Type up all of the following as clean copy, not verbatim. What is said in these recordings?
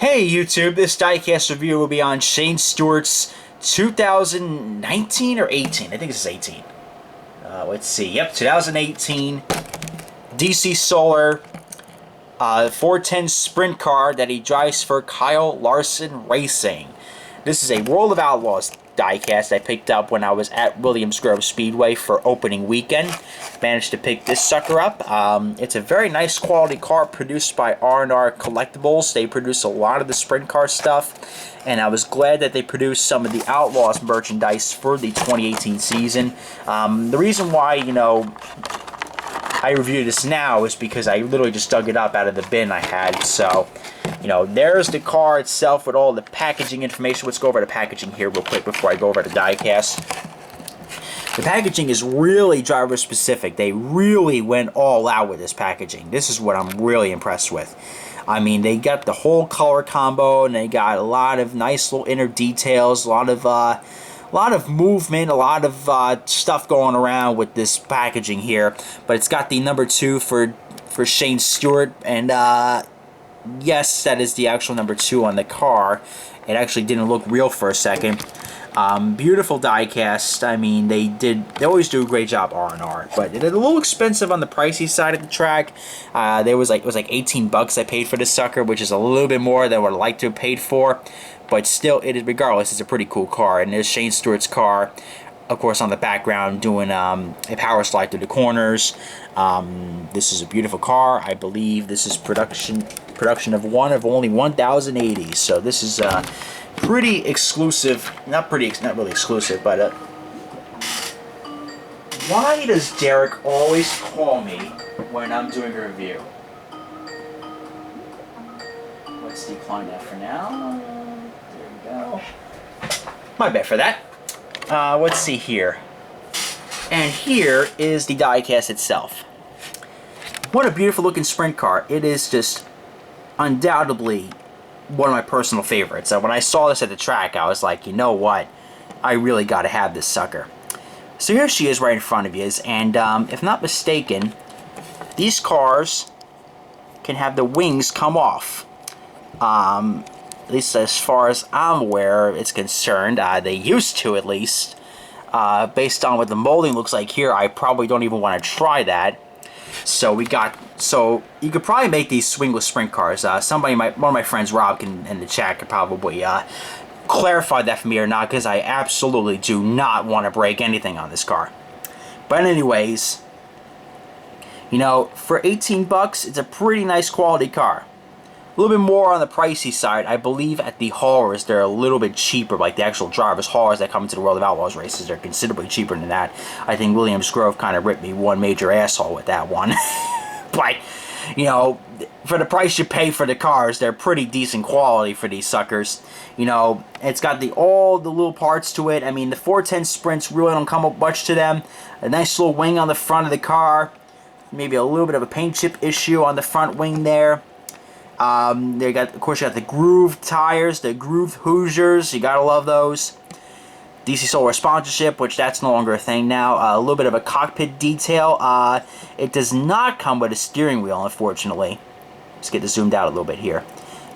Hey YouTube, this Diecast review will be on Shane Stewart's 2019 or 18. I think this is 18. Let's see. Yep, 2018 DC Solar 410 sprint car that he drives for Kyle Larson Racing. This is a World of Outlaws diecast I picked up when I was at Williams Grove Speedway for opening weekend. Managed to pick this sucker up. It's a very nice quality car produced by R&R Collectibles. They produce a lot of the sprint car stuff, and I was glad that they produced some of the Outlaws merchandise for the 2018 season. The reason why, I review this now is because I literally just dug it up out of the bin I had. So, there's the car itself with all the packaging information. Let's go over the packaging here real quick before I go over the diecast. The packaging is really driver specific. They really went all out with this packaging. This is what I'm really impressed with. I mean, they got the whole color combo, and they got a lot of nice little inner details, a lot of movement, a lot of stuff going around with this packaging here. But it's got the number 2 for Shane Stewart, and yes, that is the actual number 2 on the car. It actually didn't look real for a second. Beautiful diecast. I mean, they always do a great job, R&R, but it's a little expensive on the pricey side of the track. It was like $18 I paid for this sucker, which is a little bit more than what I'd like to have paid for. But still, regardless, it's a pretty cool car. And there's Shane Stewart's car, of course, on the background doing a power slide through the corners. This is a beautiful car. I believe this is production of only 1,080. So this is pretty exclusive. Not really exclusive, but why does Derek always call me when I'm doing a review? Let's decline that for now. Go. My bad for that. Let's see here. And here is the diecast itself. What a beautiful looking sprint car. It is just undoubtedly one of my personal favorites. When I saw this at the track, I was like, you know what? I really got to have this sucker. So here she is right in front of you. And if not mistaken, these cars can have the wings come off. At least as far as I'm aware it's concerned. They used to, at least. Based on what the molding looks like here, I probably don't even want to try that. So you could probably make these swingless sprint cars. One of my friends, Rob, in the chat could probably clarify that for me or not, because I absolutely do not want to break anything on this car. But anyways, for $18, it's a pretty nice quality car. A little bit more on the pricey side. I believe at the haulers they're a little bit cheaper, like the actual driver's haulers that come into the World of Outlaws races. They're considerably cheaper than that. I think Williams Grove kind of ripped me one major asshole with that one. But, for the price you pay for the cars, they're pretty decent quality for these suckers. It's got all the little parts to it. I mean, the 410 Sprints really don't come up much to them. A nice little wing on the front of the car. Maybe a little bit of a paint chip issue on the front wing there. Of course, you got the grooved tires, the grooved Hoosiers. You gotta love those. DC Solar sponsorship, which that's no longer a thing now. A little bit of a cockpit detail. It does not come with a steering wheel, unfortunately. Let's get this zoomed out a little bit here.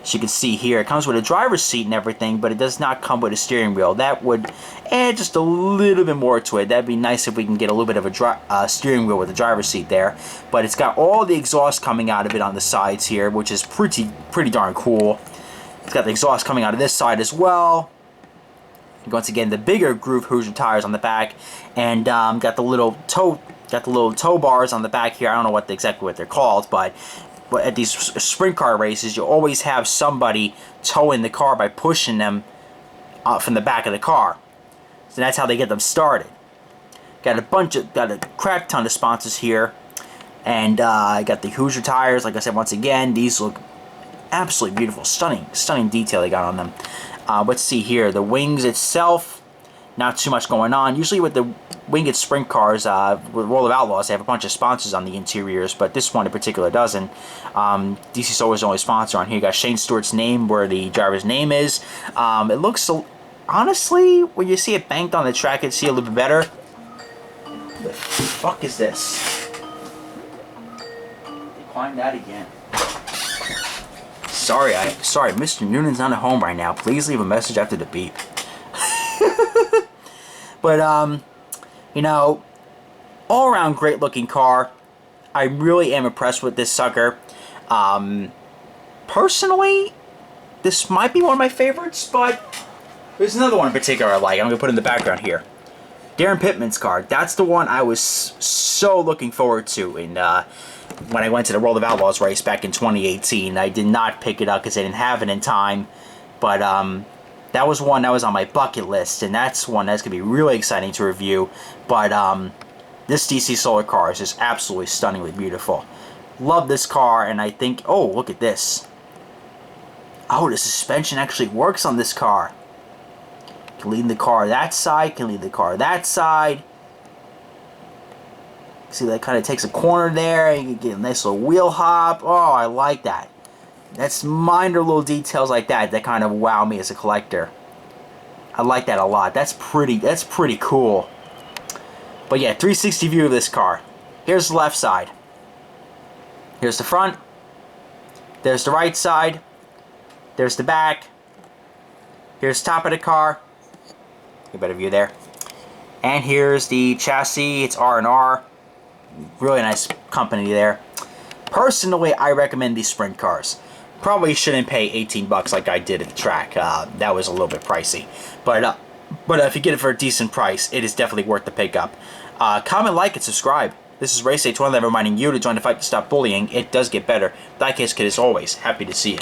As you can see here, it comes with a driver's seat and everything, but it does not come with a steering wheel. That would add just a little bit more to it. That'd be nice if we can get a little bit of a steering wheel with a driver's seat there. But it's got all the exhaust coming out of it on the sides here, which is pretty darn cool. It's got the exhaust coming out of this side as well. Once again, the bigger groove Hoosier tires on the back, and got the little toe bars on the back here. I don't know exactly what they're called, but at these sprint car races, you always have somebody towing the car by pushing them from the back of the car. So that's how they get them started. Got a crap ton of sponsors here, and I got the Hoosier tires. Like I said, once again, these look absolutely beautiful, stunning detail they got on them. Let's see here, the wings itself, not too much going on. Usually with the winged sprint cars, with World of Outlaws, they have a bunch of sponsors on the interiors, but this one in particular doesn't. DC Solar's the only sponsor on here. You got Shane Stewart's name where the driver's name is. It looks, honestly, when you see it banked on the track, you'd see a little bit better. What the fuck is this? Decline that again. Sorry, Mr. Noonan's not at home right now. Please leave a message after the beep. But, you know, all around great looking car. I really am impressed with this sucker. Personally, this might be one of my favorites, but there's another one in particular I like. I'm going to put in the background here. Darren Pittman's car. That's the one I was so looking forward to in, when I went to the World of Outlaws race back in 2018. I did not pick it up because I didn't have it in time, but that was one that was on my bucket list, and that's one that's going to be really exciting to review. But this DC Solar car is just absolutely stunningly beautiful. Love this car, and I think, oh, look at this. Oh, the suspension actually works on this car. Can lead the car that side, can lead the car that side. See, that kind of takes a corner there. You can get a nice little wheel hop. Oh, I like that. That's minor little details like that that kind of wow me as a collector. I like that a lot. That's pretty cool. But yeah, 360 view of this car. Here's the left side. Here's the front. There's the right side. There's the back. Here's the top of the car. Get a better view there. And here's the chassis. It's R&R. Really nice company there. Personally, I recommend these sprint cars. Probably shouldn't pay 18 bucks like I did at the track. That was a little bit pricey. But if you get it for a decent price, it is definitely worth the pickup. Comment, like, and subscribe. This is Race 829 reminding you to join the fight to stop bullying. It does get better. Diecast Kid, as always, happy to see you.